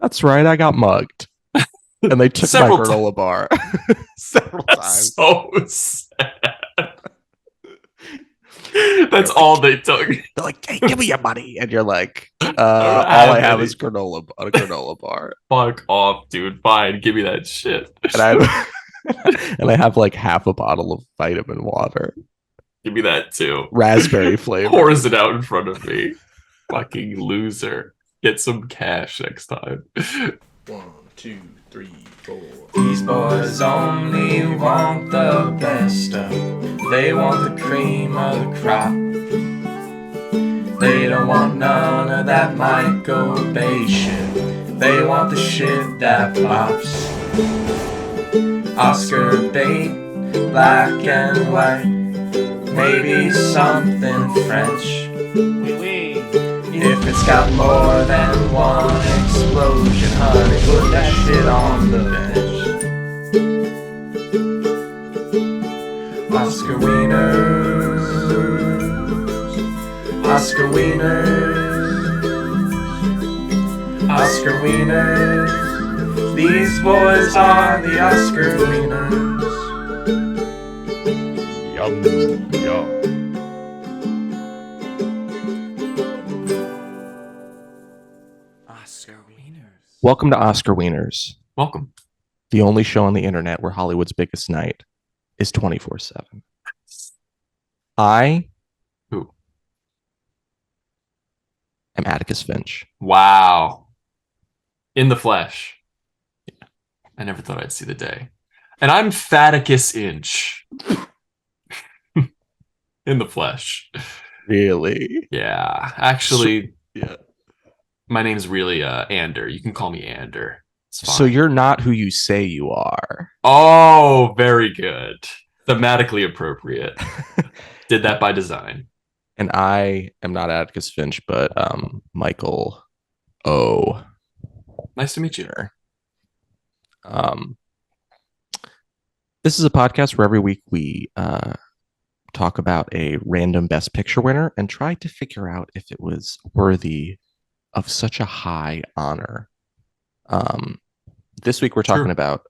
That's right, I got mugged. And they took my Several times. granola bar several That's times. so sad. They're That's all like, they took. they're like, hey, give me your money. And you're like, I don't all I have have is any. a granola bar. Fuck off, dude. Fine, give me that shit. And I and I have like half a bottle of vitamin water, Give me that too. raspberry flavored. Pours it out in front of me. Fucking loser. Get some cash next time. 1, 2, 3, 4. These boys only want the best stuff. They want the cream of the crop. They don't want none of that Michael Bay shit. They want the shit that pops. Oscar bait, black and white. Maybe something French. If it's got more than one explosion, honey, put that shit on the bench. Oscar Wieners, Oscar Wieners, Oscar Wieners. These boys are the Oscar Wieners. Yum, yum. Oscar Wieners. Welcome to Oscar Wieners, Welcome. the only show on the internet where Hollywood's biggest night is 24/7. I Who? am Atticus Finch. Wow. In the flesh. I never thought I'd see the day. And I'm Faticus Inch. In the flesh. Really? Yeah. Actually, Yeah. my name's really Ander. You can call me Ander. It's fine. So you're not who you say you are. Oh, very good. Thematically appropriate. Did that by design. And I am not Atticus Finch, but Michael O. Nice to meet you. Um, this is a podcast where every week we talk about a random Best Picture winner and try to figure out if it was worthy of such a high honor. This week we're talking True. about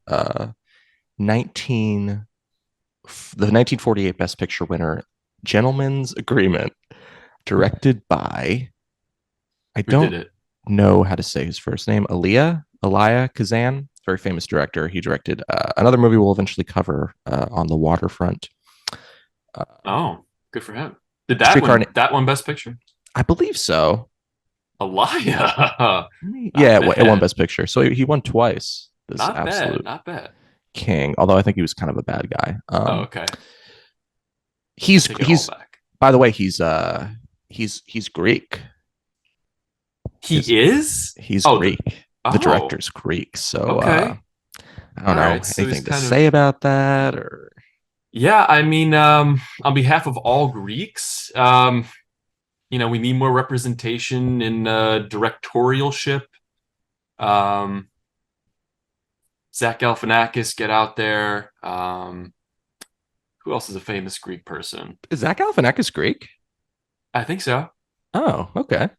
19 the 1948 Best Picture winner, Gentleman's Agreement, directed by I Who did don't it? know how to say his first name, Elia Kazan, very famous director. He directed another movie we'll eventually cover on the waterfront. Oh, good for him. Did that Streetcar one? That one Best Picture? I believe so. Elia. Yeah, Not it won bad. Best Picture. So he won twice. This Not bad. absolute Not bad. king. Although I think he was kind of a bad guy. Oh, okay. He's Take it all back. by the way, he's Greek. He is? He's Oh, Greek. The director's Greek. So Okay. I don't know Alright, so he's anything to kind of- say about that or Yeah, I mean, on behalf of all Greeks, we need more representation in directorialship. Zach Galifianakis, get out there. Who else is a famous Greek person? is Zach Galifianakis Greek? I think so. Oh, okay.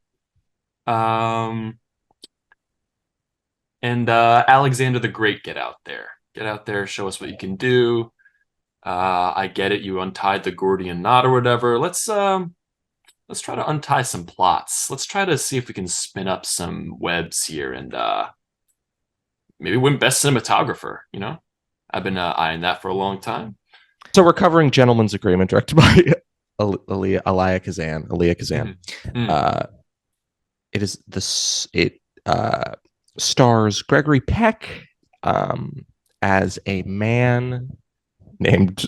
And Alexander the Great, get out there. Get out there, show us what you can do. I get it, you untied the Gordian knot or whatever. Let's try to untie some plots. Let's try to see if we can spin up some webs here and maybe win Best Cinematographer, I've been eyeing that for a long time. So we're covering Gentleman's Agreement, directed by Elia Kazan. Mm-hmm. It is stars Gregory Peck as a man named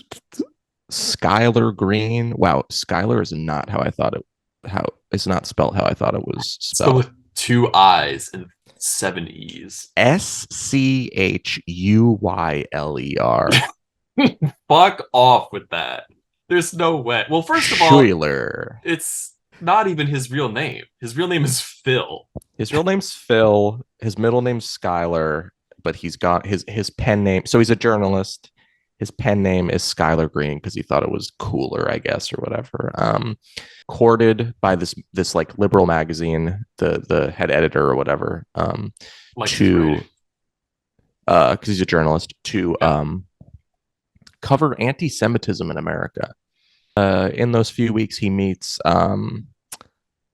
Skylar Green. Wow, Skylar is not how I thought it. How it's not spelled how I thought it was spelled. So with 2 I's and 7 E's. Schuyler. Fuck off with that. There's no way. Well, first of all, Schuyler. it's not even his real name. His real name is Phil. His real name's Phil. His middle name's Skylar, but he's got his pen name. So he's a journalist. his pen name is Skylar Green because he thought it was cooler, I guess, or whatever. Courted by this like liberal magazine, the head editor or whatever, Likes his to writing. because he's a journalist, to Yeah. cover anti-Semitism in America. In those few weeks, he meets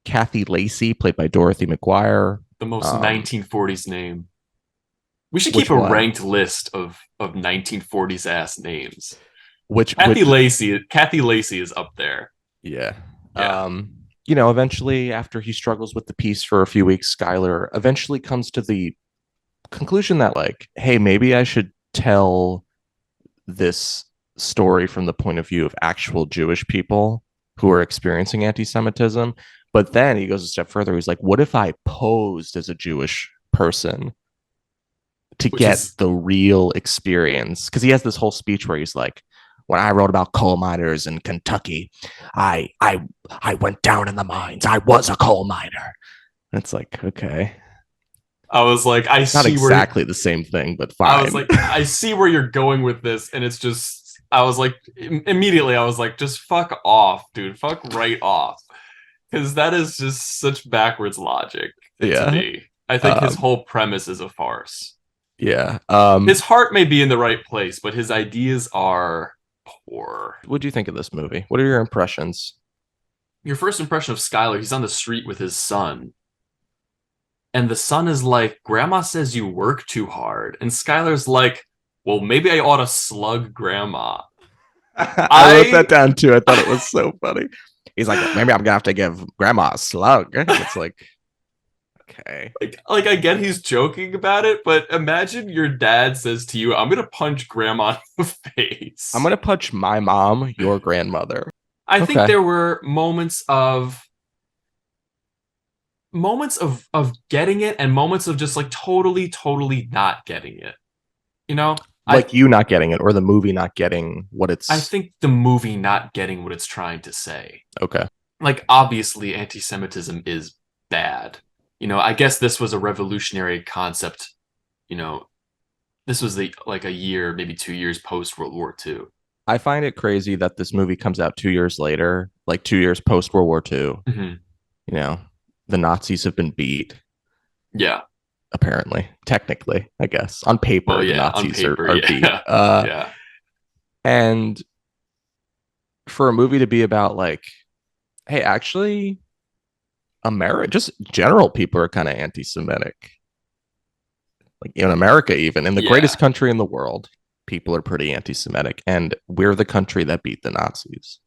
Kathy Lacey, played by Dorothy McGuire. The most Um, 1940s name. We should keep which a one? ranked list of 1940s ass names. Which? Kathy Lacey is up there. Yeah. Yeah. Eventually, after he struggles with the piece for a few weeks, Skylar eventually comes to the conclusion that, like, hey, maybe I should tell this story from the point of view of actual Jewish people who are experiencing anti-Semitism. But then he goes a step further. He's like, what if I posed as a Jewish person to Which get is the real experience? Because he has this whole speech where he's like, when I wrote about coal miners in Kentucky, I went down in the mines. I was a coal miner. And it's like, okay, I was like, not exactly the same thing, but I was fine. like, I see where you're going with this, and it's just I was like immediately I was like, just fuck off, dude. Fuck right off. Because that is just such backwards logic to Yeah. me. I think his Um, whole premise is a farce. yeah. His heart may be in the right place, but his ideas are poor. What do you think of this movie? What are your impressions? Your first impression of Skylar, he's on the street with his son. And the son is like, Grandma says you work too hard. And Skylar's like, well, maybe I ought to slug Grandma. I wrote that I down too. I thought it was so funny. He's like, maybe I'm gonna have to give grandma a slug. It's like, okay. like I get he's joking about it, but imagine your dad says to you, I'm gonna punch grandma in the I'm face. gonna punch my mom, your grandmother. I think Okay. there were moments of getting it and moments of just like totally not getting it. You know? Like you not getting it or the movie not getting what I it's think the movie not getting what it's trying to say. okay. Like obviously anti-Semitism is bad. I guess this was a revolutionary concept, you know, this was like a year, maybe 2 years post World War II. I find it crazy that this movie comes out 2 years later, like 2 years post World War II. Mm-hmm. You know, the Nazis have been beat, Yeah. apparently. Technically, I guess. On Well, paper, the yeah, on Nazis are, paper, are beat. yeah. Yeah. And for a movie to be about like, hey, actually, America, just general people are kind of anti-Semitic. Like in America, even in the Yeah. greatest country in the world, people are pretty anti-Semitic, and we're the country that beat the Nazis.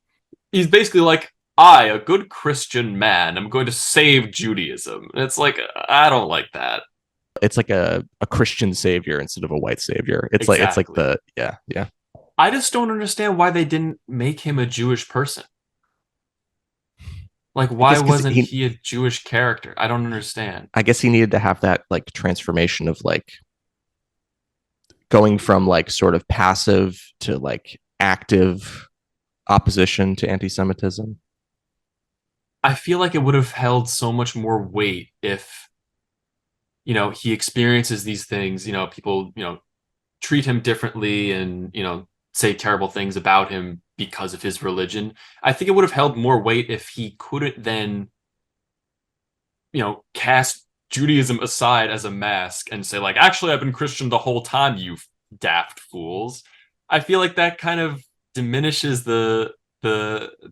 He's basically like, I, a good Christian man, am going to save Judaism. And it's like, I don't like that. It's like a Christian savior instead of a white savior. It's like Exactly. the yeah. I just don't understand why they didn't make him a Jewish person. Like, I why guess because wasn't he he a Jewish character? I don't understand. I guess he needed to have that like transformation of like going from like sort of passive to like active opposition to anti-Semitism. I feel like it would have held so much more weight if, he experiences these things, people, treat him differently and, say terrible things about him because of his religion. I think it would have held more weight if he couldn't then, cast Judaism aside as a mask and say, like, actually, I've been Christian the whole time, you daft fools. I feel like that kind of diminishes the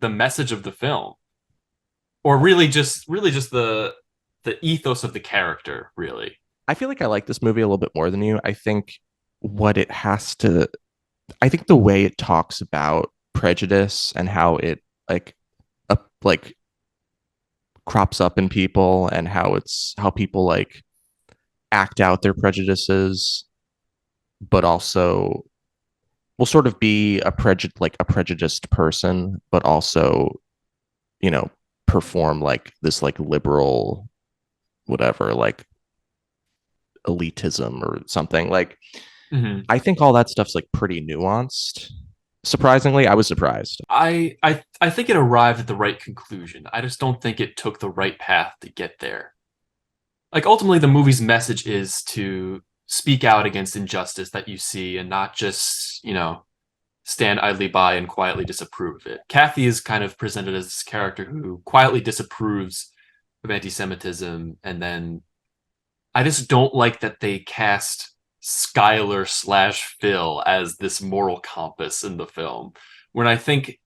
message of the film. Or really just the ethos of the character, really. I feel like I like this movie a little bit more than you. I think what it has to I think the way it talks about prejudice and how it like like crops up in people and how people like act out their prejudices, but also will sort of be a prejudiced person, but also you know perform like this like liberal whatever like elitism or something like. Mm-hmm. I think all that stuff's like pretty nuanced. Surprisingly, I was surprised. I think it arrived at the right conclusion. I just don't think it took the right path to get there. Like ultimately the movie's message is to speak out against injustice that you see and not just, stand idly by and quietly disapprove of it. Kathy is kind of presented as this character who quietly disapproves of anti-Semitism, and then I just don't like that they cast Skylar slash Phil as this moral compass in the film. When I think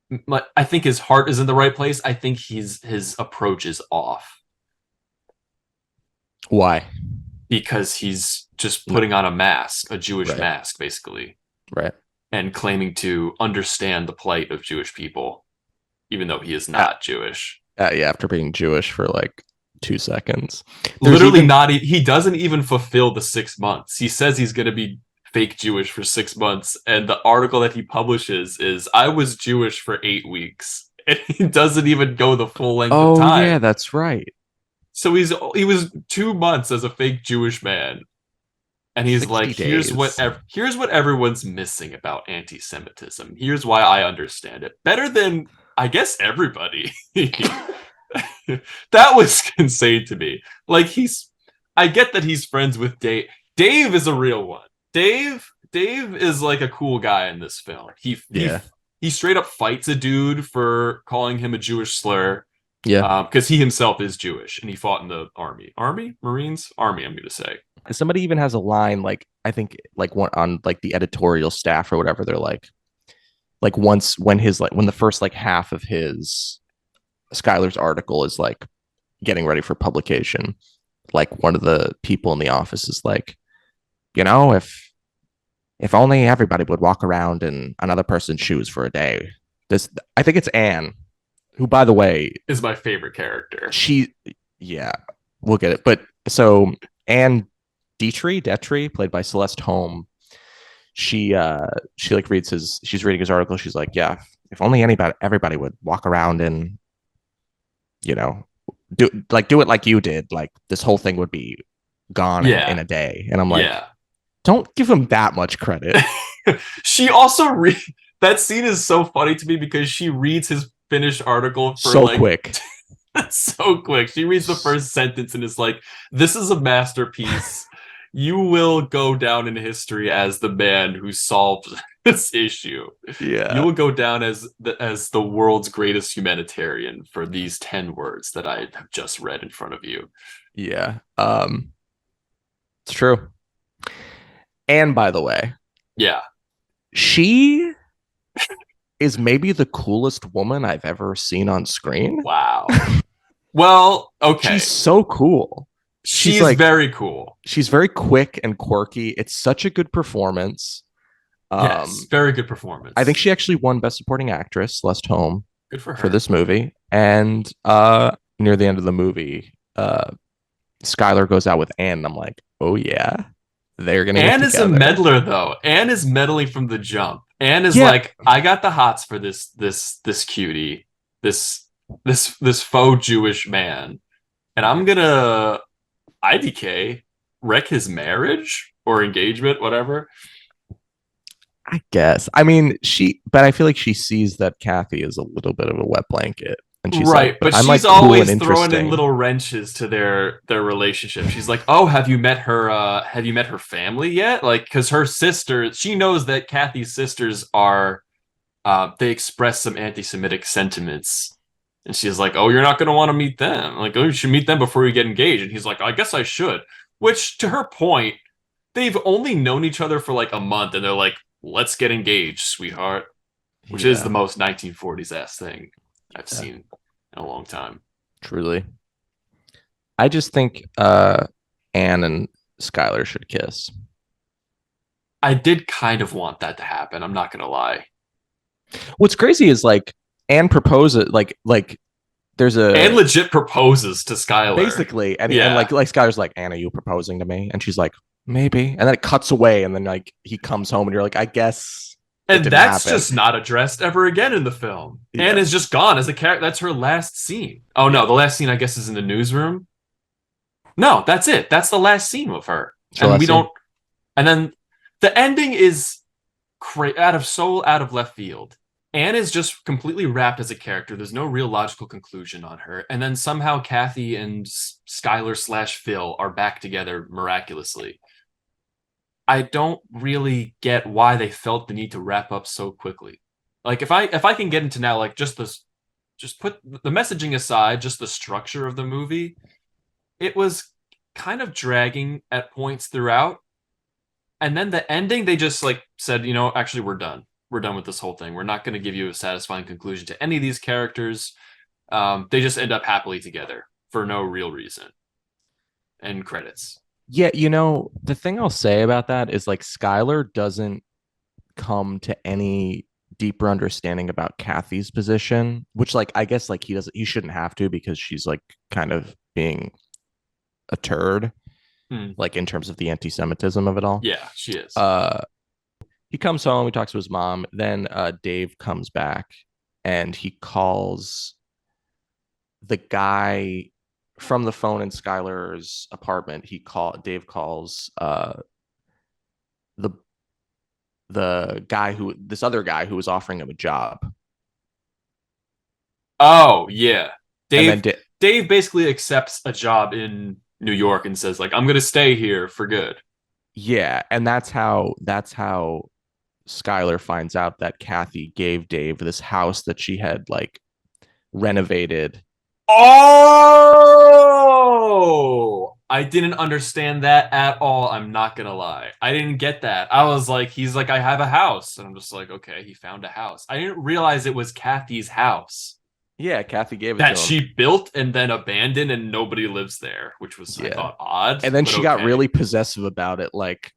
his heart is in the right place. I think his approach is off Why? because he's just No. putting on a mask, a Jewish Right. mask, basically, Right. and claiming to understand the plight of Jewish people, even though he is Uh, not Jewish. yeah, after being Jewish for like 2 seconds. There's Literally, even not. He doesn't even fulfill the 6 months. He says he's going to be fake Jewish for 6 months, and the article that he publishes is "I was Jewish for 8 weeks," and he doesn't even go the full length of Oh yeah, time. that's right. So he was 2 months as a fake Jewish man, and he's 60 like, days. here's what everyone's missing about anti-Semitism. Here's why I understand it better than I guess everybody. That was insane to me. Like I get that he's friends with Dave. Dave is a real one. Dave is like a cool guy in this film. Yeah. He straight up fights a dude for calling him a Jewish slur. Yeah. Because he himself is Jewish and he fought in the Marines, army. I'm going to say. Somebody even has a line like I think like one on like the editorial staff or whatever. They're like once when the first like half of his Skylar's article is like getting ready for publication, like one of the people in the office is like, if only everybody would walk around in another person's shoes for a day. This I think it's Anne, who by the way, Is my favorite character. yeah, we'll get it. But so Anne Detry, played by Celeste Holm, she like she's reading his article. She's like, yeah, if only everybody would walk around and you know do it like you did, like this whole thing would be gone in a day. And I'm like, Yeah. don't give him that much credit. She also that scene is so funny to me because she reads his finished article for So like quick. so quick. She reads the first sentence and is like, "This is a masterpiece. You will go down in history as the man who solved this issue. You Yeah. will go down as the world's greatest humanitarian for these 10 words that I have just read in front of you." Yeah. It's true. And by the way, Yeah. she is maybe the coolest woman I've ever seen on screen. Wow. Well, okay. She's so cool. She's like very cool. She's very quick and quirky. It's such a good performance. Yes, very good performance. I think she actually won Best Supporting Actress, Celeste Holm, good for her for this movie. And near the end of the movie, Skylar goes out with Anne, and I'm like, oh yeah, they're gonna. Anne is a meddler, though. Anne is meddling from the jump. Anne is like, I got the hots for this cutie, this faux Jewish man, and I'm gonna IDK wreck his marriage or engagement, whatever. I guess. I mean, but I feel like she sees that Kathy is a little bit of a wet blanket. And she's right, like, but I'm she's like cool always and throwing in interesting. little wrenches to their relationship. She's like, "Oh, have you met her? Have you met her family yet?" Like, because her sister, she knows that Kathy's sisters are, they express some anti-Semitic sentiments, and she's like, "Oh, you're not going to want to meet them. Like, oh, you should meet them before you get engaged." And he's like, "I guess I should." Which, to her point, they've only known each other for like a month, and they're like, "Let's get engaged, sweetheart," which is the most 1940s ass thing I've seen in a long time. Truly. I just think Anne and Skylar should kiss. I did kind of want that to happen. I'm not going to lie. What's crazy is like Anne proposes like there's a Anne legit proposes to Skylar. Basically. And like Skylar's like, Anne, are you proposing to me? And she's like, maybe. And then it cuts away and then like he comes home and you're like, I guess. And that's just not addressed ever again in the film. Yeah. Anne is just gone as a character. That's her last scene. Oh no, the last scene I guess is in the newsroom. No, that's it. That's the last scene with her. And we don't. And then the ending is out of left field. Anne is just completely wrapped as a character. There's no real logical conclusion on her. And then somehow Kathy and Skylar / Phil are back together miraculously. I don't really get why they felt the need to wrap up so quickly. Like if I can get into now like just put the messaging aside, just the structure of the movie, it was kind of dragging at points throughout. And then the ending, they just like said, actually we're done. We're done with this whole thing. We're not going to give you a satisfying conclusion to any of these characters. They just end up happily together for no real reason. And credits. Yeah, the thing I'll say about that is like Skylar doesn't come to any deeper understanding about Kathy's position, which like I guess like he shouldn't have to because she's like kind of being a turd, like in terms of the anti-Semitism of it all. Yeah, she is. He comes home, he talks to his mom, then Dave comes back and he calls the guy from the phone in Skylar's apartment. Dave calls the this other guy who was offering him a job. Oh yeah, And then Dave basically accepts a job in New York and says like, I'm gonna stay here for good. yeah, and that's how Skylar finds out that Kathy gave Dave this house that she had like renovated. Oh, I didn't understand that at all. I'm not gonna lie. I didn't get that. I was like, he's like, I have a house. And I'm just like, okay, he found a house. I didn't realize it was Kathy's house Yeah, Kathy gave it that to him. she built and then abandoned and nobody lives there, which was, I Yeah. thought, odd. And then but she got okay. really possessive about it, like,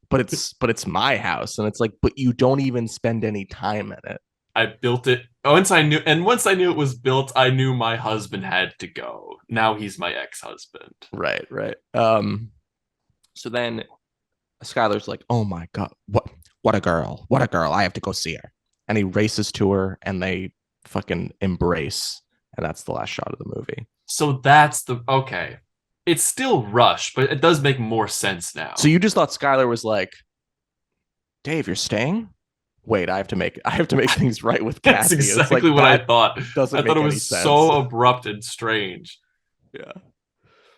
but it's my house. And it's like, but you don't even spend any time in it. I built it. Once I knew it was built, I knew my husband had to go. Now he's my ex-husband. Right, right. So then Skylar's like, "Oh my god, what a girl. What a girl. I have to go see her." And he races to her and they fucking embrace. And that's the last shot of the movie. So that's okay. It's still rushed, but it does make more sense now. So you just thought Skylar was like, "Dave, you're staying? Wait, I have to make things right with Kathy." That's exactly what I thought. Doesn't I thought make it any was sense. so abrupt and strange. Yeah.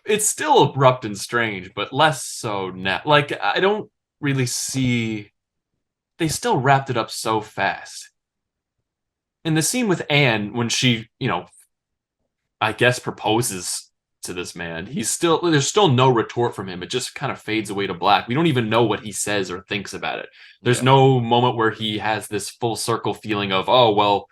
It's still abrupt and strange, but less so now. Like, I don't really see. They still wrapped it up so fast. In the scene with Anne, when she, I guess proposes to this man, there's still no retort from him. It just kind of fades away to black. We don't even know what he says or thinks about it. There's no moment where he has this full circle feeling of, oh, well,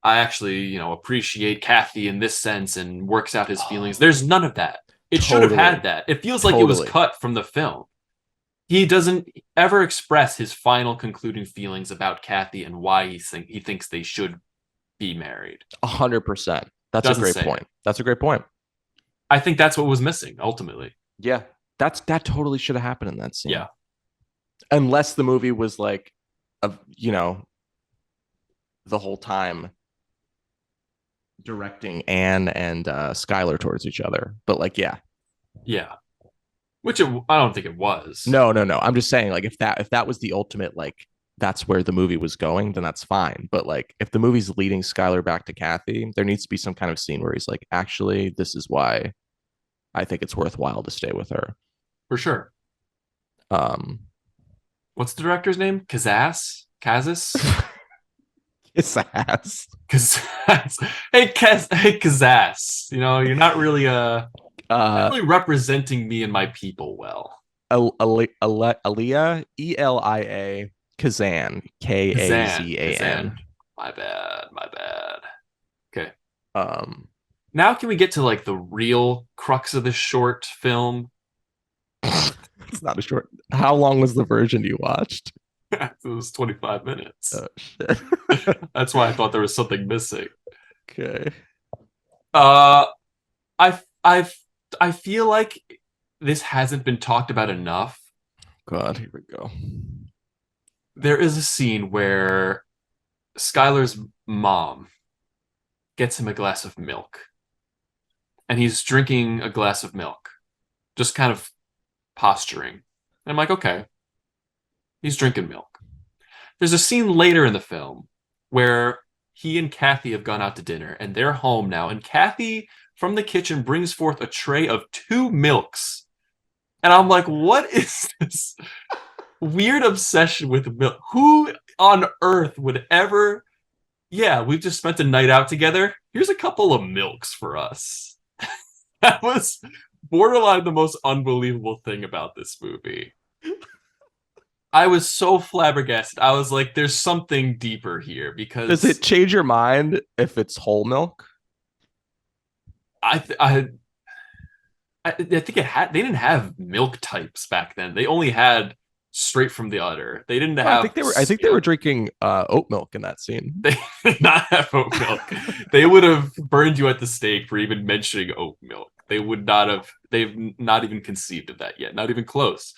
I actually, appreciate Kathy in this sense and works out his feelings. There's none of that. It should have had that. It feels like it was cut from the film. He doesn't ever express his final concluding feelings about Kathy and why he thinks they should be married. 100%. That's a great point. That's a great point. I think that's what was missing ultimately. Yeah. That totally should have happened in that scene. Yeah. Unless the movie was like, the whole time directing Anne and Skylar towards each other. But like, yeah. Yeah. Which I don't think it was. No. I'm just saying, like, if that was the ultimate, like, that's where the movie was going, then that's fine. But like, if the movie's leading Skylar back to Kathy, there needs to be some kind of scene where he's like, actually, this is why I think it's worthwhile to stay with her. For sure. What's the director's name? Kazas? Kazas. Hey, Kazas. You're not really representing me and my people well. Elia, Elia, Kazan, Kazan. My bad. Okay. Now can we get to like the real crux of the short film? It's not a short. How long was the version you watched? It was 25 minutes. Oh shit. That's why I thought there was something missing. Okay. I feel like this hasn't been talked about enough. God, here we go. There is a scene where Skylar's mom gets him a glass of milk. And he's drinking a glass of milk. Just kind of posturing. And I'm like, okay. He's drinking milk. There's a scene later in the film where he and Kathy have gone out to dinner and they're home now. And Kathy from the kitchen brings forth a tray of 2 milks. And I'm like, what is this? weird obsession with milk. Who on earth would ever? Yeah, we've just spent a night out together. Here's a couple of milks for us. That was borderline the most unbelievable thing about this movie. I was so flabbergasted. I was like, "There's something deeper here," Does it because change your mind if it's whole milk? I, th- I I think it had they didn't have milk types back then. They only had straight from the udder. They didn't No, I have think they were. I think they were drinking oat milk in that scene. they did not have oat milk. They would have burned you at the stake for even mentioning oat milk. They would not have. They've not even conceived of that yet. Not even close.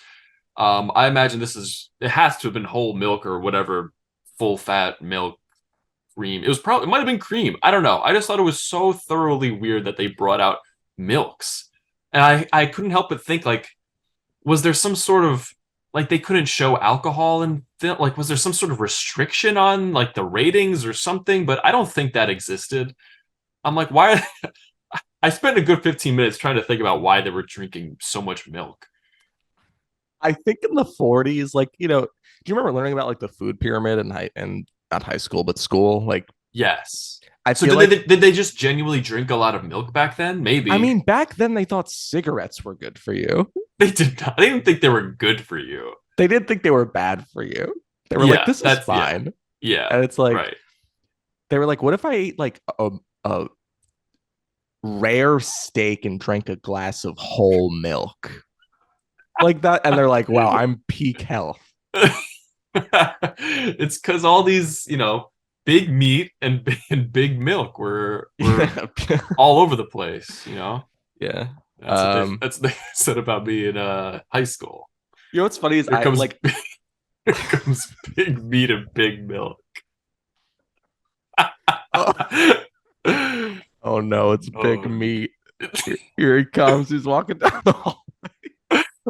I imagine it has to have been whole milk or whatever full fat milk cream. It might have been cream. I don't know. I just thought it was so thoroughly weird that they brought out milks. And I couldn't help but think like, was there some sort of like they couldn't show alcohol and like was there some sort of restriction on like the ratings or something? But I don't think that existed. I'm like, why I spent a good 15 minutes trying to think about why they were drinking so much milk. I think in the 40s, like, do you remember learning about like the food pyramid in high and not high school, but school? Like, Yes. I So feel like, did they just genuinely drink a lot of milk back then? I Maybe. mean, back then they thought cigarettes were good for you. They did not. They didn't think they were good for you. They didn't think they were bad for you. They were like, Yeah, this is that's yeah, fine. yeah, And it's like, right. they were like, what if I ate like a rare steak and drank a glass of whole milk? Like that. And they're like, wow, I'm peak health. It's because all these, big meat and big milk were Yeah. all over the place. You know, Yeah. that's what they said about me in high school. What's funny is Here I comes like, here comes big meat and big milk. oh, oh no, it's big Oh, meat. Here he comes. He's walking down the hall.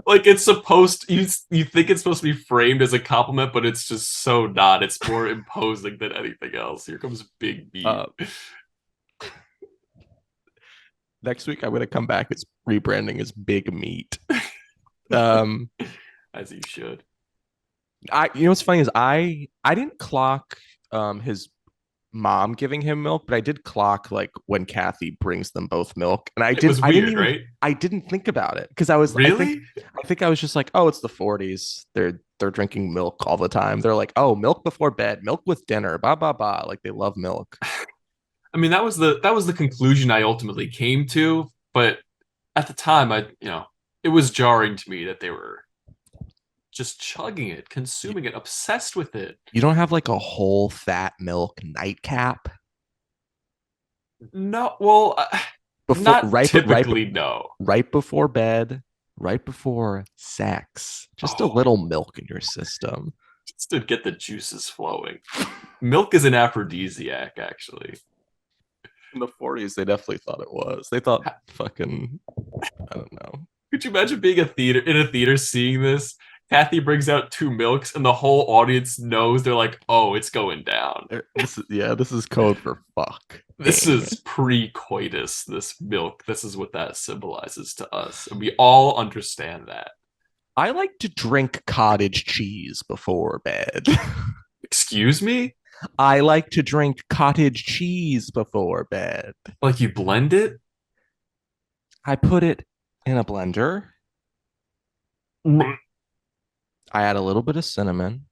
like it's supposed you think it's supposed to be framed as a compliment, but it's just so not. It's more imposing than anything else. Here comes big meat. Uh, Next week I'm gonna come back as rebranding as big meat. Um, As you should. what's funny is I didn't clock his mom giving him milk, but I did clock like when Kathy brings them both milk, and It was I didn't weird, even right? I didn't think about it because Really? I think I was just like, oh, it's the 40s. They're drinking milk all the time. They're like, oh, milk before bed, milk with dinner, blah blah blah. Like they love milk. I mean, that was the conclusion I ultimately came to, but at the time, it was jarring to me that they were just chugging it, consuming it, obsessed with it. You don't have like a whole fat milk nightcap No, well, before not typically. No. right before bed, right before sex. Just a Oh, little milk in your system. just to get the juices flowing. Milk is an aphrodisiac, actually. In the 40s, they definitely thought it was. They thought fucking, I don't know. Could you imagine being in a theater seeing this? Kathy brings out two milks, and the whole audience knows. They're like, "Oh, it's going down. This is code for fuck. This is pre-coitus. This milk. This is what that symbolizes to us, and we all understand that." I like to drink cottage cheese before bed. Excuse me? I like to drink cottage cheese before bed. Like you blend it? I put it in a blender. I add a little bit of cinnamon,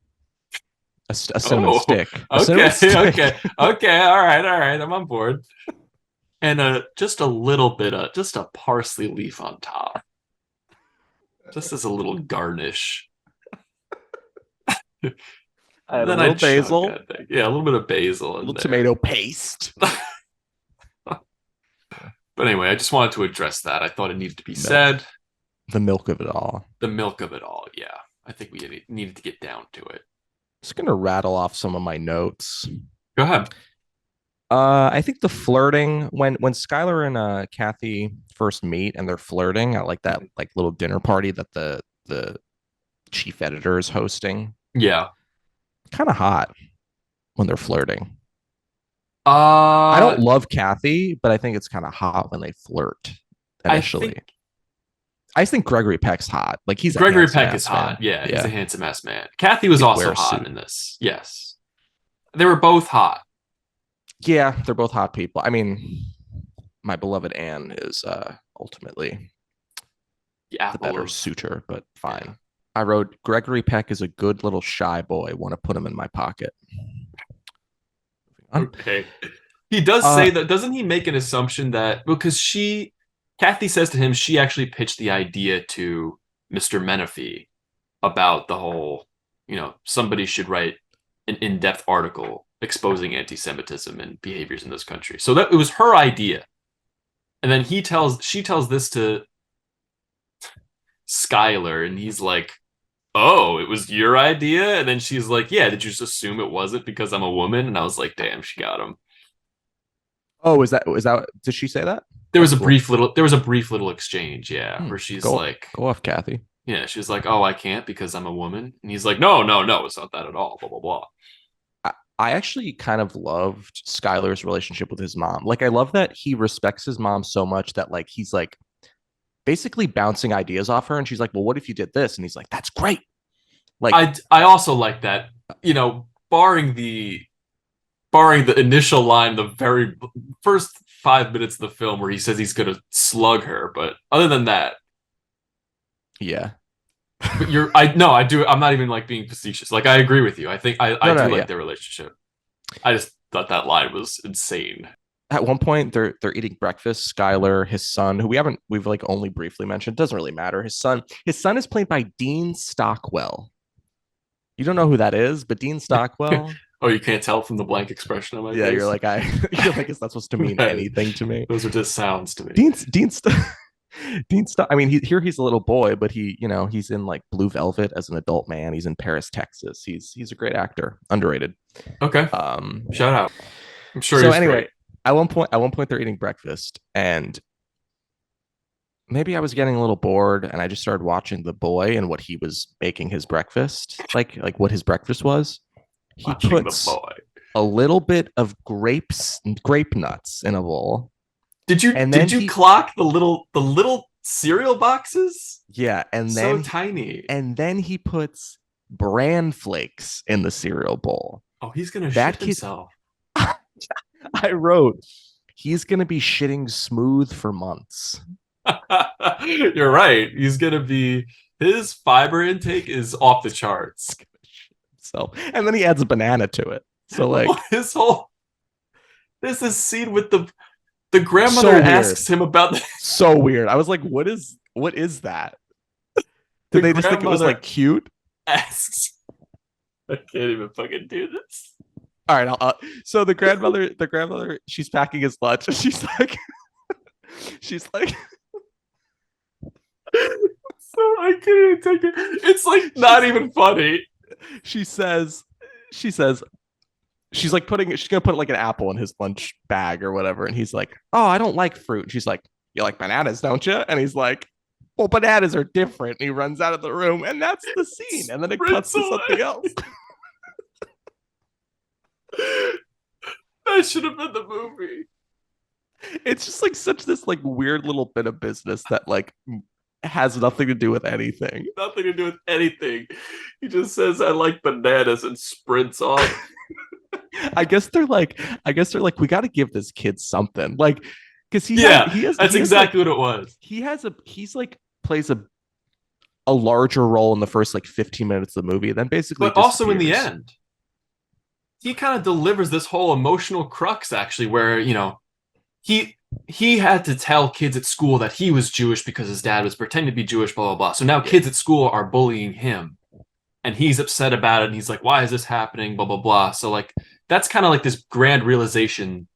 a cinnamon Oh, stick. okay, okay, okay. All right. I'm on board. And just a little bit of just a parsley leaf on top, just as a little garnish. I add a Then little I chug basil, that thing. Yeah, a little bit of basil a in little there. tomato paste. But anyway, I just wanted to address that. I thought it needed to be said. The milk of it all. The milk of it all. Yeah, I think we needed to get down to it. Just gonna rattle off some of my notes. Go ahead. I think the flirting when Skylar and Kathy first meet and they're flirting at like that like little dinner party that the chief editor is hosting. Yeah. Kind of hot when they're flirting. I I don't love Kathy, but I think it's kind of hot when they flirt initially. think I just think Gregory Peck's hot. Like he's a Gregory handsome Peck is ass man. hot. Yeah, he's a Yeah, handsome ass man. Kathy was he'd also wear a hot suit. in this. Yes, they were both hot. Yeah, they're both hot people. I mean, my beloved Anne is ultimately The the apple better of suitor, but yeah. fine. I wrote Gregory Peck is a good little shy boy. Want to put him in my pocket. Moving Okay. He does on. say that, doesn't he make an assumption that because Kathy says to him, she actually pitched the idea to Mr. Menifee about the whole, somebody should write an in-depth article exposing anti-Semitism and behaviors in this country. So that it was her idea. And then she tells this to Skylar, and he's like, "Oh, it was your idea?" And then she's like, "Yeah, did you just assume it wasn't because I'm a woman?" And I was like, "Damn, she got him." Oh, is that? Did she say that? There was That's a cool. brief little exchange, yeah, where she's Go like, go off, Kathy. yeah, she's like, "Oh, I can't because I'm a woman," and he's like, "No, no, no, it's not that at all." Blah blah blah. I actually kind of loved Skylar's relationship with his mom. Like, I love that he respects his mom so much that like he's like basically bouncing ideas off her, and she's like, "Well, what if you did this?" And he's like, "That's great." Like, I also like that, barring the initial line, the very first 5 minutes of the film where he says he's gonna slug her, but other than that, yeah, but I do. I'm not even like being facetious. Like I agree with you. I think I no, no, do yeah. like their relationship. I just thought that line was insane. At one point, they're eating breakfast. Skylar, his son, who we've like only briefly mentioned, doesn't really matter. His son is played by Dean Stockwell. You don't know who that is, but Dean Stockwell. Oh, you can't tell from the blank expression on my Yeah, you're face. like you're like, is that supposed to mean Right. anything to me? Those are just sounds to me. Dean Dean Stock. I mean, here he's a little boy, but he's in like Blue Velvet as an adult man. He's in Paris, Texas. He's a great actor, underrated. Okay, Um, shout out. I'm sure so he's anyway, great. at one point they're eating breakfast, and maybe I was getting a little bored, and I just started watching the boy and what he was making his breakfast, like what his breakfast was. He Watching the puts boy. a little bit of grape nuts in a bowl, and then Did you he clock the little cereal boxes? yeah, So tiny. and then he puts bran flakes in the cereal bowl. Oh, he's gonna That shit kid, himself. I wrote, he's gonna be shitting smooth for months. You're right. He's gonna be his fiber intake is off the charts. So, and then he adds a banana to it. So like, His whole there's this scene with the grandmother so weird, asks him about so weird. I was like, what is that? Did the they just think it was grandmother like cute? asks. I can't even fucking do this. All right, so the grandmother, she's packing his lunch, and she's like, she's like, So I can't even take it. It's like not even funny. she says, she says, she's like she's gonna put like an apple in his lunch bag or whatever, and he's like, "Oh, I don't like fruit." And she's like, "You like bananas, don't you?" And he's like, "Well, bananas are different." And he runs out of the room, and that's the scene. And then it cuts to something else. That should have been the movie. It's just like such this like weird little bit of business that like has nothing to do with anything. Nothing to do with anything. He just says, "I like bananas," and sprints off. I guess they're like, we got to give this kid something, like, because Yeah, that's he has like exactly what it was. he's like plays a larger role in the first like 15 minutes of the movie, then basically But also in the disappears. end, he kind of delivers this whole emotional crux, actually, where he he had to tell kids at school that he was Jewish because his dad was pretending to be Jewish, blah blah blah. So now kids at school are bullying him, and he's upset about it. And he's like, "Why is this happening?" Blah blah blah. So like that's kind of like this grand realization,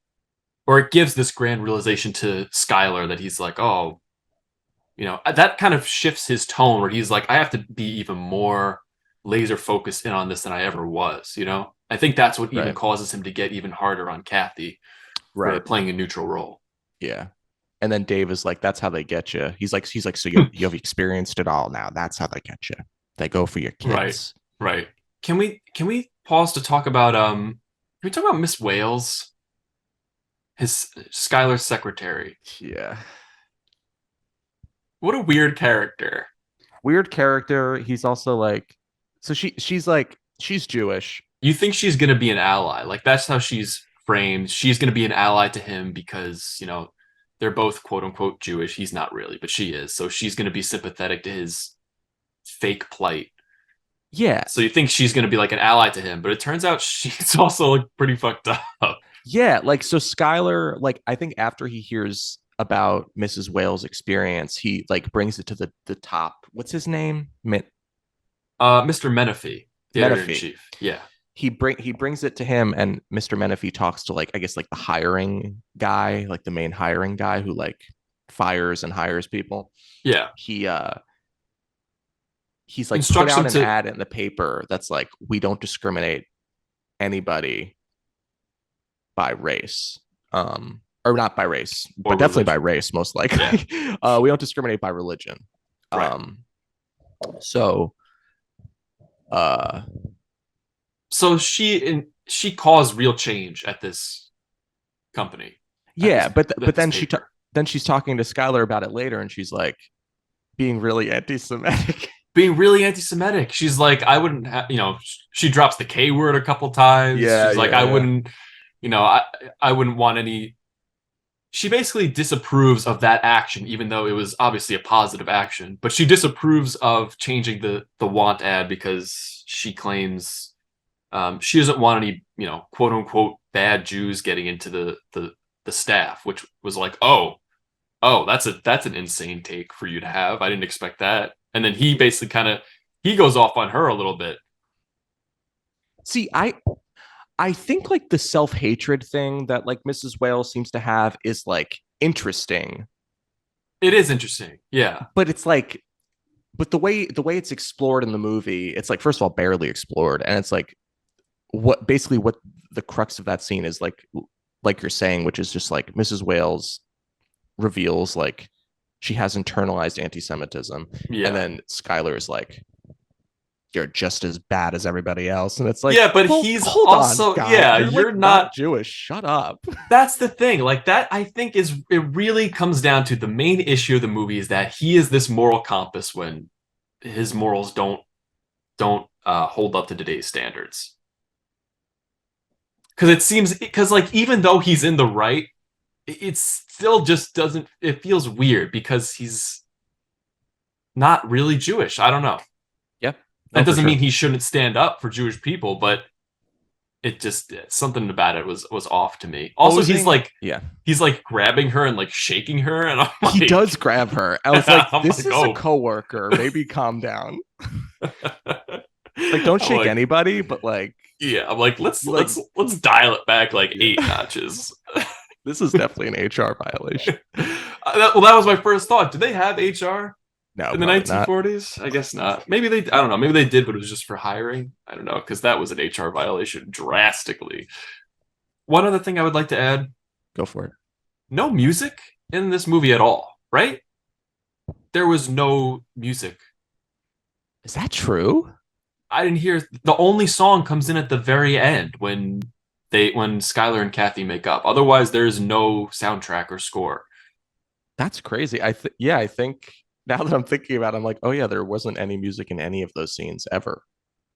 or it gives this grand realization to Skylar that he's like, "Oh, that kind of shifts his tone where he's like, I have to be even more laser focused in on this than I ever was." I think that's what even Right, causes him to get even harder on Kathy for right, playing a neutral role. yeah. And then Dave is like, "That's how they get you." He's like, "So you've experienced it all now. That's how they get you. They go for your Right, kids." right. Can we pause to talk about can we talk about Miss Wales, his Skylar's secretary? Yeah. What a weird character. Weird character. He's also like, so she's like she's Jewish. You think she's gonna be an ally? Like that's how she's framed. She's gonna be an ally to him because they're both quote unquote Jewish. He's not really, but she is. So she's gonna be sympathetic to his fake plight. Yeah, So you think she's gonna be like an ally to him, but it turns out she's also like pretty fucked up. yeah. Like so, Skylar. Like I think after he hears about Mrs. Wales' experience, he like brings it to the top. What's his name? Mr. Menifee, the editor in Menifee. chief. Yeah, He brings it to him, and Mr. Menifee talks to like I guess like the hiring guy, like the main hiring guy who like fires and hires people. yeah. He he's like put Instructs him out an to ad in the paper that's like we don't discriminate anybody by race. Or not by race, or but definitely by religion. race, most Yeah, likely. We don't discriminate by religion. right. Um, so uh So she caused real change at this company, at yeah, but this then paper. then she's talking to Skylar about it later, and she's like being really anti-Semitic. Being really anti-Semitic. She's like, I wouldn't she drops the K word a couple times. Yeah, She's like, I yeah. wouldn't, you know, I I wouldn't want any. She basically disapproves of that action, even though it was obviously a positive action. But she disapproves of changing the want ad because she claims she doesn't want any, quote unquote bad Jews getting into the staff, which was like, oh, that's an insane take for you to have. I didn't expect that. And then he basically he goes off on her a little bit. See, I think like the self-hatred thing that like Mrs. Wales seems to have is like interesting, It is interesting. Yeah. but it's like but the way it's explored in the movie, it's like first of all barely explored, and it's like what the crux of that scene is like you're saying, which is just like Mrs. Wales reveals like she has internalized anti-Semitism, and Yeah. then Skylar is like, "You're just as bad as everybody else," and it's like, Yeah, but well, he's hold on, also, guy, yeah, you're like you're not not. Jewish. Shut up. That's the thing. Like that, I think it really comes down to the main issue of the movie is that he is this moral compass when his morals don't hold up to today's standards. Because it seems because like even though he's in the right, it still just doesn't. It feels weird because he's not really Jewish. I don't know. Yeah, no, That for doesn't sure. mean he shouldn't stand up for Jewish people, but it just something about it was off to me. Also, Posing, yeah, he's like grabbing her and like shaking her, and I'm he like, does grab her. I was like, I'm this like, is a oh, coworker. Maybe calm down. Like, don't I'm shake like, anybody, but like, yeah, I'm like, you like, let's dial it back like yeah, 8 notches. this is definitely an HR violation. That was my first thought. Did they have HR No, in the probably not. 1940s? I guess not. Maybe they. I don't know. Maybe they did, but it was just for hiring. I don't know because that was an HR violation drastically. One other thing I would like to add: Go for it. no music in this movie at all. Right? There was no music. Is that true? I didn't hear the only song comes in at the very end when Skylar and Kathy make up. Otherwise, there's no soundtrack or score. That's crazy. Yeah, I think now that I'm thinking about it, I'm like, oh yeah, there wasn't any music in any of those scenes ever.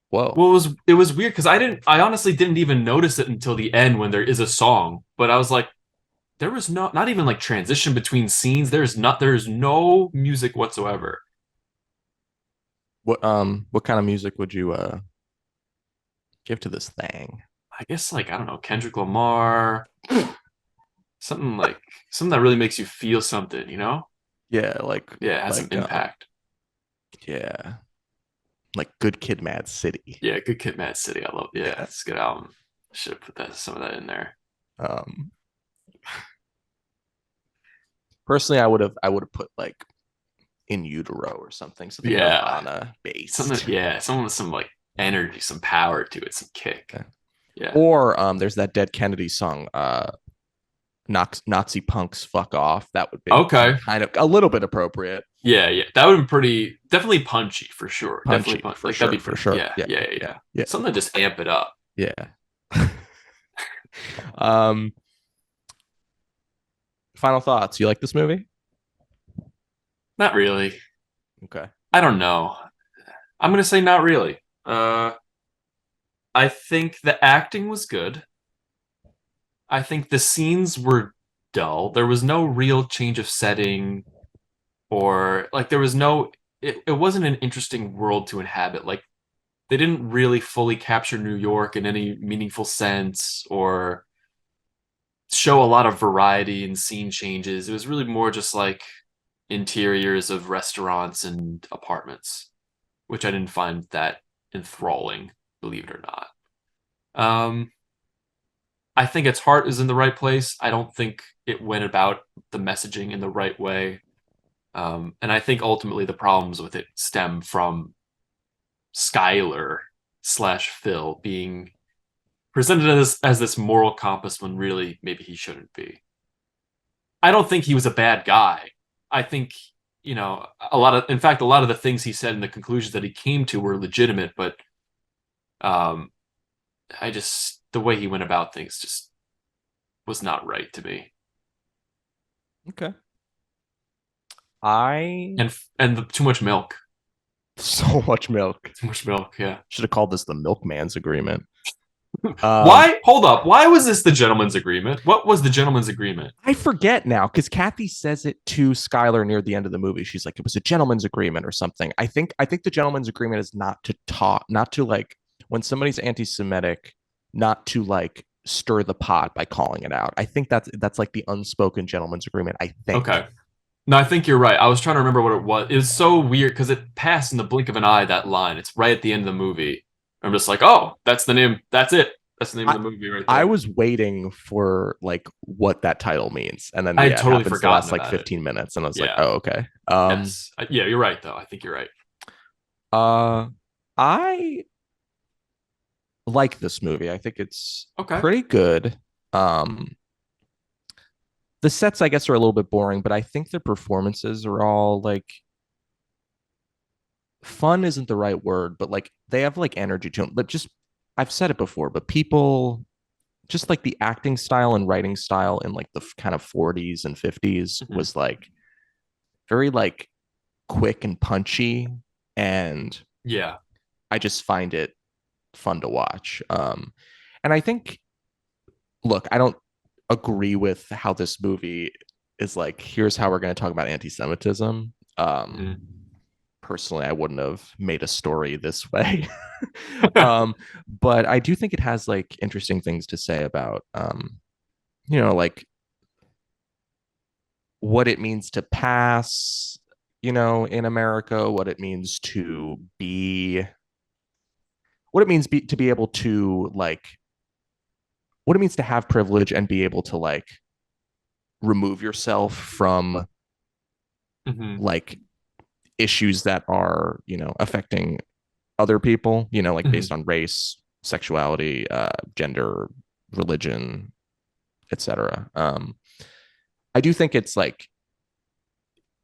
Whoa. Well, it was weird because I honestly didn't even notice it until the end when there is a song. But I was like, there was not even like transition between scenes. There's no music whatsoever. What kind of music would you give to this thing? I guess like I don't know Kendrick Lamar, something like something that really makes you feel something. Yeah, Yeah, it has some like impact. yeah, like Good Kid, Mad City. Yeah, Good Kid, Mad City. I love. Yeah, Yeah. it's a good album. Should have put some of that in there. Um, Personally, I would have put like In Utero or something Yeah, Nirvana something. based. Yeah, something with some like energy, some power to it, some kick. Yeah. Yeah. Or there's that Dead Kennedy song, Nazi punks fuck off. That would be Okay. kind of a little bit appropriate. Yeah, yeah. That would be pretty definitely punchy for sure. Definitely Punchy for like that'd sure, be for pretty. sure. Yeah, Yeah, yeah, yeah. yeah, Something to just amp it up. yeah. um, Final thoughts. You like this movie? Not really. Okay. I don't know. I'm gonna say not really. Uh, I think the acting was good. I think the scenes were dull. There was no real change of setting, or like there was no. It wasn't an interesting world to inhabit. Like they didn't really fully capture New York in any meaningful sense, or show a lot of variety and scene changes. It was really more just like interiors of restaurants and apartments, which I didn't find that enthralling, believe it or not. Um, I think its heart is in the right place. I don't think it went about the messaging in the right way. And I think ultimately the problems with it stem from Skylar slash Phil being presented as this moral compass when really maybe he shouldn't be. I don't think he was a bad guy. I think, in fact, a lot of the things he said and the conclusions that he came to were legitimate, but um, the way he went about things just was not right to me. Okay. I Too much milk. so much milk. Too much milk, yeah. Should have called this the milkman's agreement. Um, Why? Hold up. Why was this the gentleman's agreement? What was the gentleman's agreement? I forget now because Kathy says it to Skylar near the end of the movie. She's like, it was a gentleman's agreement or something. I think the gentleman's agreement is not to talk, not to like when somebody's anti-Semitic, not to like stir the pot by calling it out. I think that's like the unspoken gentleman's agreement, I think. Okay. No, I think you're right. I was trying to remember what it was. It was so weird because it passed in the blink of an eye, that line. It's right at the end of the movie. I'm just like, oh, that's the name. That's it. That's the name I, of the movie right I there. was waiting for like what that title means. And then I had yeah, it totally happens the forgotten last like about it. 15 minutes. And I was like, Yeah. oh, okay. Yes. Yeah, you're right, though. I think you're right. Uh I like this movie. I think it's Okay. pretty good. Um the sets I guess are a little bit boring, but I think the performances are all like fun isn't the right word, but like they have like energy to them. But just I've said it before, but people just like the acting style and writing style in like the kind of 40s and 50s Mhm. was like very like quick and punchy, and Yeah. I just find it fun to watch. And I think, look, I don't agree with how this movie is like, here's how we're going to talk about anti-Semitism. Mhm. Personally, I wouldn't have made a story this way. But I do think it has like interesting things to say about, like what it means to pass, in America, what it means to be, to be able to like, what it means to have privilege and be able to like remove yourself from Mhm. like issues that are, affecting other people, like based Mhm. on race, sexuality, gender, religion, etc. I do think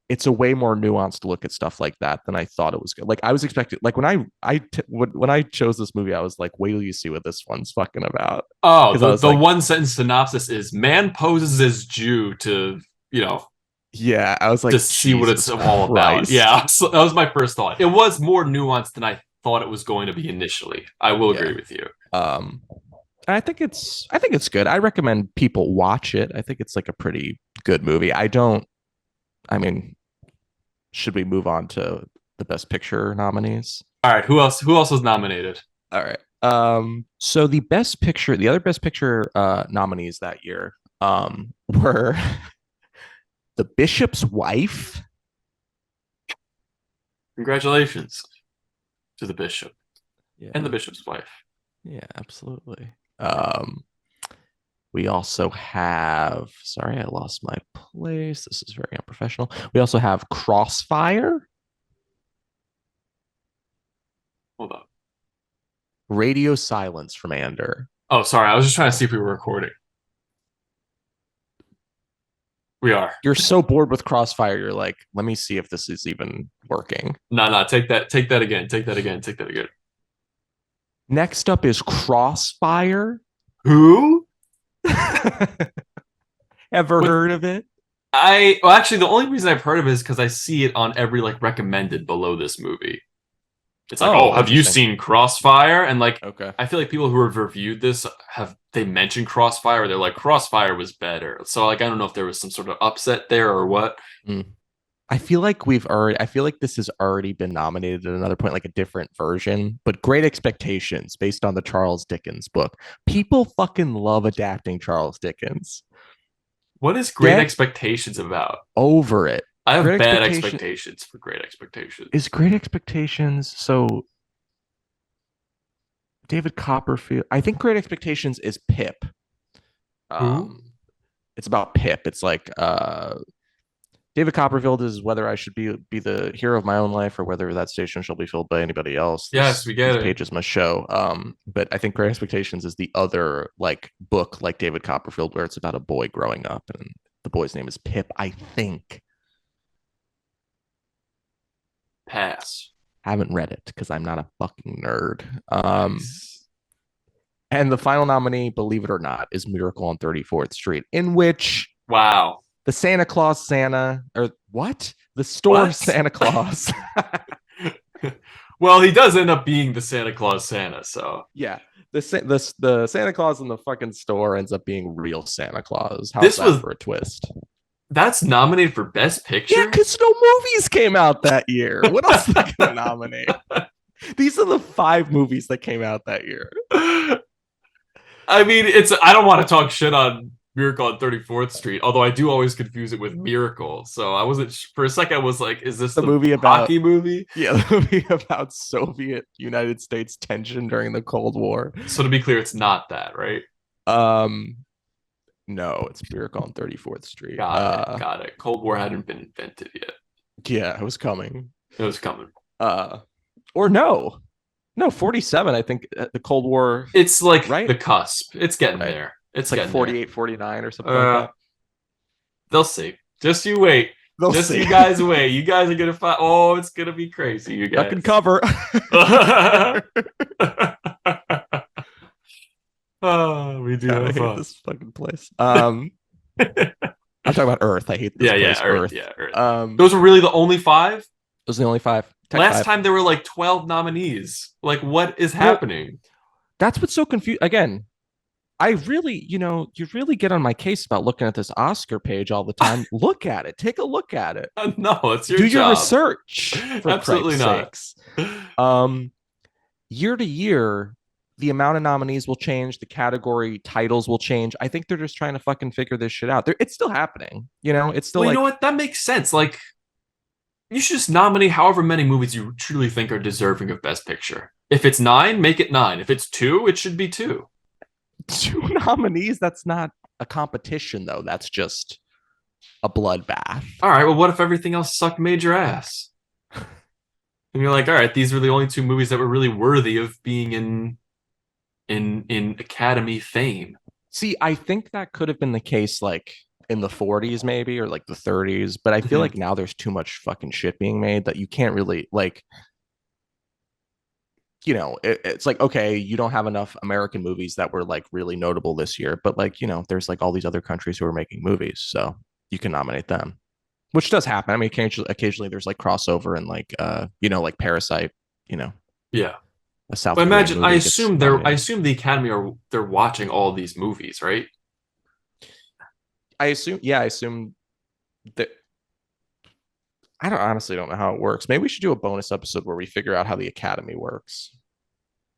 it's a way more nuanced look at stuff like that than I thought it was good. Like I was expecting, like when I chose this movie, I was like, wait till you see what this one's fucking about. Oh, Because I was the like, one sentence synopsis is man poses as Jew to, you know, yeah, I was like, just see what it's Jesus all about. Christ. Yeah, so that was my first thought. It was more nuanced than I thought it was going to be initially. I will Yeah. agree with you. Um, I think it's good. I recommend people watch it. I think it's like a pretty good movie. I mean, should we move on to the best picture nominees? All right, who else? Who else was nominated? All right. So the other best picture nominees that year were The Bishop's Wife. Congratulations to the bishop and the Yeah. bishop's wife. Yeah, absolutely. We also have, sorry, I lost my place. This is very unprofessional. We also have Crossfire, Hold up. Radio Silence from Ander. Oh, sorry. I was just trying to see if we were recording. We are. You're so bored with Crossfire, you're like, let me see if this is even working. No, no. Take that. Take that again. Take that again. Take that again. Next up is Crossfire. Who? Ever What? heard of it? Well, actually, the only reason I've heard of it is because I see it on every like recommended below this movie. It's like, oh, Oh, have you interesting. seen Crossfire? And like, Okay. I feel like people who have reviewed this have they mentioned Crossfire? They're like, Crossfire was better. So like, I don't know if there was some sort of upset there or what. Mm. I feel like this has already been nominated at another point, like a different version, but Great Expectations based on the Charles Dickens book. People fucking love adapting Charles Dickens. What is Great Get Expectations about? over it. I Great have bad Expectation expectations for Great Expectations. is Great Expectations. So David Copperfield. I think Great Expectations is Pip. Who? Um, it's about Pip. It's like David Copperfield is whether I should be the hero of my own life or whether that station shall be filled by anybody else. Yes, we get These it. pages must show. But I think Great Expectations is the other like book like David Copperfield where it's about a boy growing up and the boy's name is Pip. I think. Pass. Haven't read it because I'm not a fucking nerd. Nice. And the final nominee, believe it or not, is Miracle on 34th Street, in which Wow. the Santa Claus Santa, or what? The store What? Santa Claus. Well, he does end up being the Santa Claus Santa, so Yeah. The Santa Claus in the fucking store ends up being real Santa Claus. How's this that was for a twist? that's nominated for Best Yeah, Picture. because no movies came out that year. What else are they going to nominate? These are the 5 movies that came out that year. I mean, it's I don't want to talk shit on Miracle on 34th Street, although I do always confuse it with Miracle. So I wasn't for a second I was like, is this The the movie about hockey movie? Yeah, the movie about Soviet United States tension during the Cold War. So to be clear, it's not that, right? Um, no, it's Miracle on 34th Street. Got it. Cold War hadn't been invented yet. Yeah, it was coming. It was coming. Or no, 47. I think the Cold War. It's like Right? the cusp. It's getting Right. there. It's like getting 48, 49 or something there. like that. They'll see. Just you wait. They'll Just see. you guys wait. You guys are gonna find. Oh, it's gonna be crazy. You Duck guys. and cover. Oh, we do God, I have hate fun. this fucking place. I'm talking about Earth. I hate this place. Earth. Yeah, Earth. Those Those were really the only 5. are the only 5. Last 5. time there were like 12 nominees. Like, what is happening? That's what's so confused. Again, I really, you really get on my case about looking at this Oscar page all the time. Look at it. Take a look at it. No, it's your Do job. your research. For Absolutely Christ's not. sakes. Year to year, the amount of nominees will change. The category titles will change. I think they're just trying to fucking figure this shit out. It's still happening. It's still Well, like, you know what? That makes sense. Like, you should just nominate however many movies you truly think are deserving of Best Picture. If it's 9, make it 9. If it's 2, it should be 2. 2 nominees. That's not a competition, though. That's just a bloodbath. All right. Well, what if everything else sucked major ass? And you're like, all right, these were the only 2 movies that were really worthy of being in Academy fame. See, I think that could have been the case like in the 40s maybe or like the 30s, but I feel like now there's too much fucking shit being made that you can't really like it's like, okay, you don't have enough American movies that were like really notable this year, but like, there's like all these other countries who are making movies, so you can nominate them, which does happen. I mean, occasionally there's like crossover and like like Parasite, Yeah. a South But Korean imagine, movie I gets assume nominated. the Academy they're watching all these movies, right? I assume that I honestly don't know how it works. Maybe we should do a bonus episode where we figure out how the Academy works.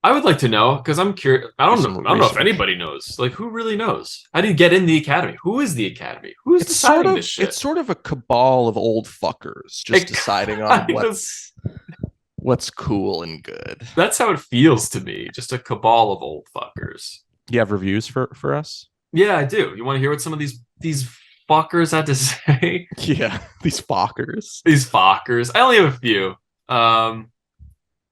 I would like to know because I'm curious. I Do don't know. some I don't know if research. anybody knows. Like, who really knows? How do you get in the Academy? Who is the Academy? Who's deciding this shit? It's sort of a cabal of old fuckers just deciding on what's cool and good. That's how it feels to me. Just a cabal of old fuckers. You have reviews for us? Yeah, I do. You want to hear what some of these fuckers had to say? Yeah, these fuckers. These fuckers. I only have a few.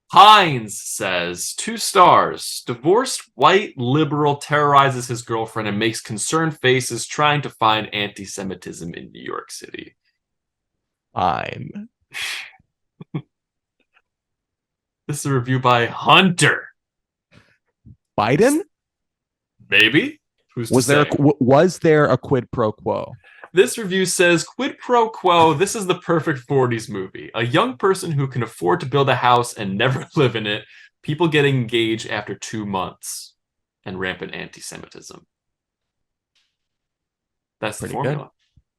Hines says 2 stars. Divorced white liberal terrorizes his girlfriend and makes concerned faces trying to find anti-Semitism in New York City. Fine. This is a review by Hunter. Biden? Maybe. Who's Was there a quid pro quo? This review says, quid pro quo, this is the perfect 40s movie. A young person who can afford to build a house and never live in it. People get engaged after 2 months. And rampant anti-Semitism. That's the Pretty good. formula.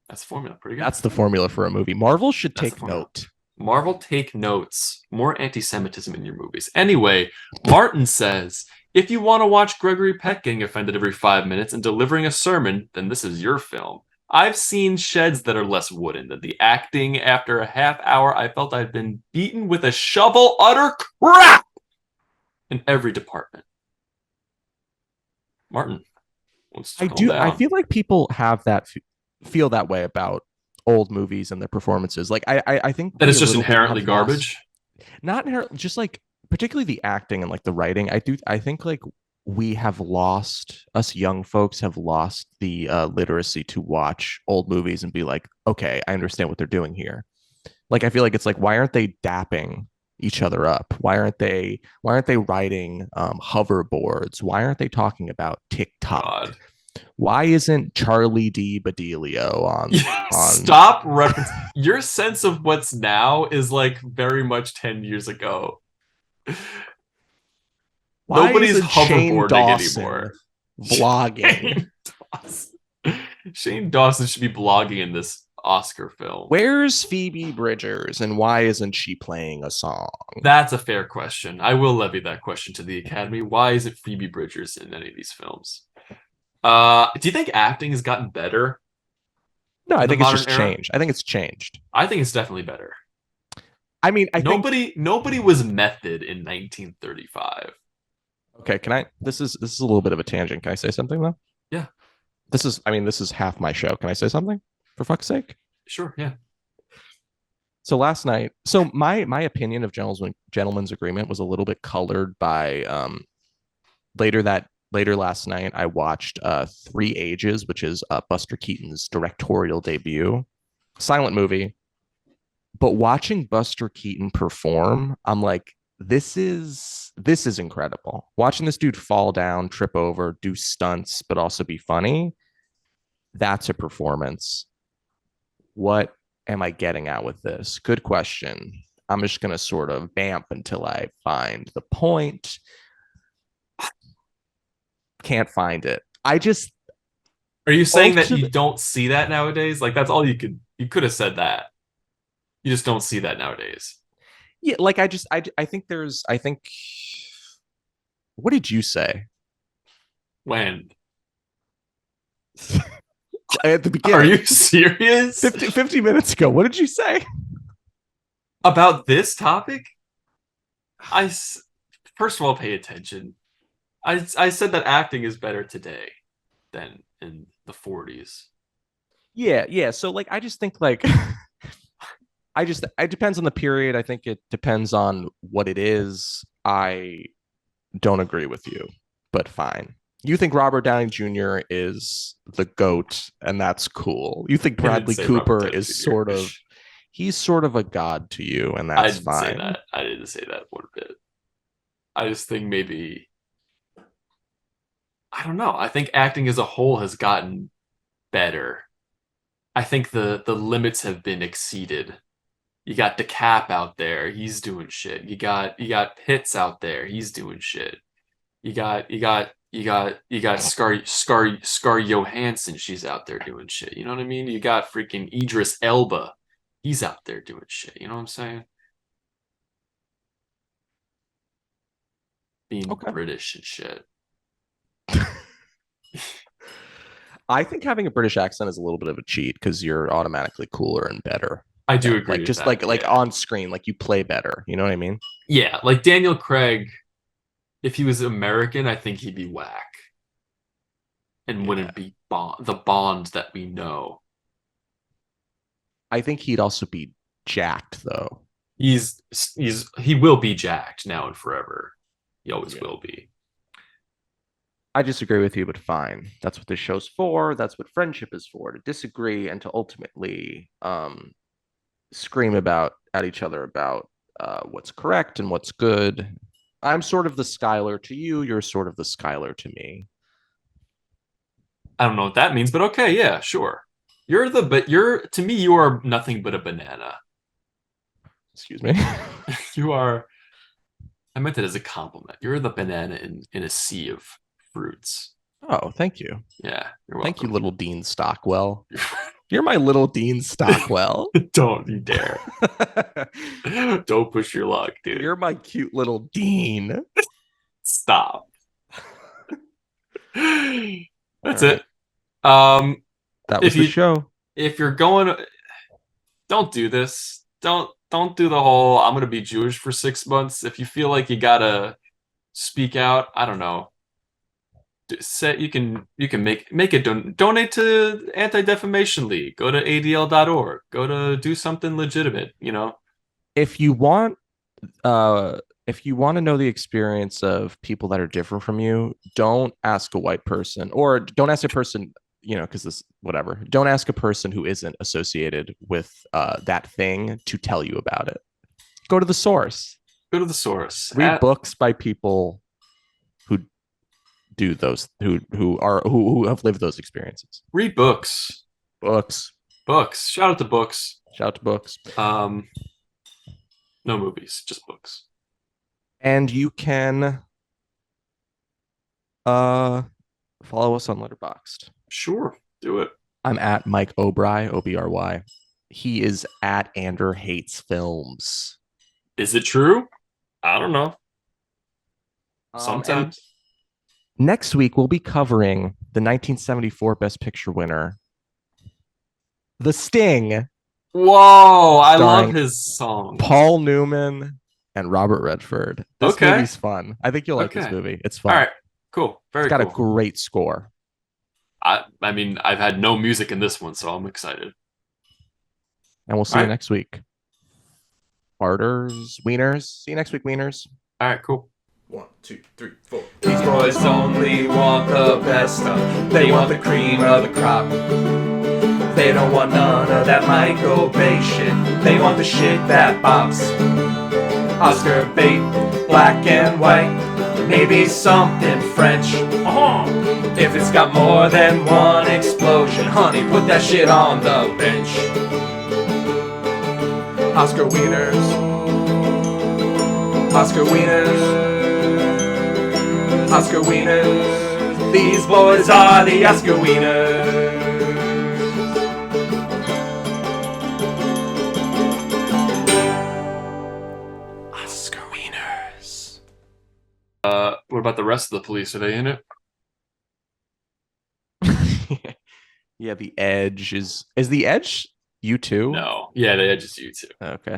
That's the formula. Pretty good. That's the formula for a movie. Marvel should That's the take formula. note. Marvel, take notes. More anti-Semitism in your movies. Anyway, Martin says, if you want to watch Gregory Peck getting offended every 5 minutes and delivering a sermon, then this is your film. I've seen sheds that are less wooden than the acting. After a half hour, I felt I'd been beaten with a shovel. Utter crap in every department. Martin, let's calm down. I feel like people have feel that way about old movies and their performances. Like I think that we it's a just little bit inherently have garbage. Not inherently, just like particularly the acting and like the writing. I think like we have lost, us young folks have lost the literacy to watch old movies and be like, okay, I understand what they're doing here. Like I feel like it's like, why aren't they dapping each other up? Why aren't they riding hoverboards? Why aren't they talking about TikTok? God. Why isn't Charlie D. Badilio on Stop reference. Your sense of what's now is like very much 10 years ago. Why Nobody's isn't Shane hoverboarding Dawson anymore. vlogging? Shane Dawson should be blogging in this Oscar film. Where's Phoebe Bridgers and why isn't she playing a song? That's a fair question. I will levy that question to the Academy. Why isn't Phoebe Bridgers in any of these films? Do you think acting has gotten better? No, I in the think it's just modern era? changed. I think it's changed. I think it's definitely better. I mean, I think Nobody was method in 1935. okay, can I this is a little bit of a tangent. Can I say something though? Yeah. This is half my show. Can I say something? For fuck's sake? Sure, yeah. So last night, so my opinion of Gentleman's Agreement was a little bit colored by later last night I watched Three Ages, which is Buster Keaton's directorial debut. Silent movie. But watching Buster Keaton perform, I'm like, this is incredible. Watching this dude fall down, trip over, do stunts, but also be funny. That's a performance. What am I getting at with this? Good question. I'm just going to sort of vamp until I find the point. Can't find it. Are you saying that you don't see that nowadays? Like that's all you could have said that. You just don't see that nowadays. Yeah, like I think what did you say? When? At the beginning. Are you serious? 50 minutes ago. What did you say? About this topic? First of all, pay attention. I said that acting is better today than in the 40s. Yeah. So like I just think like it depends on the period. I think it depends on what it is. I don't agree with you, but fine. You think Robert Downey Jr. is the GOAT, and that's cool. You think Bradley Cooper is he's sort of a god to you, and that's fine. I didn't say that one bit. I just think maybe, I don't know. I think acting as a whole has gotten better. I think the limits have been exceeded. You got DeCap out there, he's doing shit. You got Pitts out there, he's doing shit. You got Scar Johansson, she's out there doing shit. You know what I mean? You got freaking Idris Elba, he's out there doing shit. You know what I'm saying? Being British and shit. I think having a British accent is a little bit of a cheat because you're automatically cooler and better. I do agree. Like just like on screen, like you play better. You know what I mean? Yeah, like Daniel Craig, if he was American, I think he'd be whack, and wouldn't be the Bond that we know. I think he'd also be jacked though. He will be jacked now and forever. He always will be. I disagree with you, but fine. That's what this show's for. That's what friendship is for, to disagree and to ultimately scream at each other about what's correct and what's good. I'm sort of the Skylar to you. You're sort of the Skylar to me. I don't know what that means, but okay, yeah, sure. to me, you are nothing but a banana. Excuse me. You are. I meant it as a compliment. You're the banana in a sea of fruits. Oh, thank you. Yeah, you're Thank you, welcome. little Dean Stockwell. You're my little Dean Stockwell. Don't you dare. Don't push your luck, dude. You're my cute little Dean. Stop. That's All right. it. Um, That was if the you show. if you're going, don't do this. Don't do the whole I'm gonna be Jewish for 6 months. If you feel like you gotta speak out, I don't know. Say you can make it donate to Anti-Defamation League. Go to adl.org. Go to do something legitimate. If you want if you want to know the experience of people that are different from you, don't ask a white person, or don't ask a person, because this whatever. Don't ask a person who isn't associated with that thing to tell you about it. Go to the source. Go to the source. Read books by people who do those who have lived those experiences. Read books. Books. Books. Shout out to books. Shout out to books. No movies, just books. And you can follow us on Letterboxd. Sure, do it. I'm at Mike Obry, Obry. He is at Ander Hates Films. Is it true? I don't know. Sometimes. Next week, we'll be covering the 1974 Best Picture winner, The Sting. Whoa, I love Starring his song. Paul Newman and Robert Redford. This Okay. movie's fun. I think you'll like this Okay. movie. It's fun. All right, cool. Very It's got cool. a great score. I mean, I've had no music in this one, so I'm excited. And we'll see All you right. next week. Wieners. See you next week, Wieners. All right, cool. 1, 2, 3, 4. These boys only want the best stuff. They want the cream of the crop. They don't want none of that Michael Bay shit. They want the shit that bops. Oscar bait, black and white. Maybe something French. If it's got more than one explosion, honey, put that shit on the bench. Oscar Wieners. Oscar Wieners. Oscar Wieners. These boys are the Oscar Wieners. Oscar Wieners. What about the rest of the police? Are they in it? Yeah, The Edge is The Edge you too? No. Yeah, they just you too. Okay.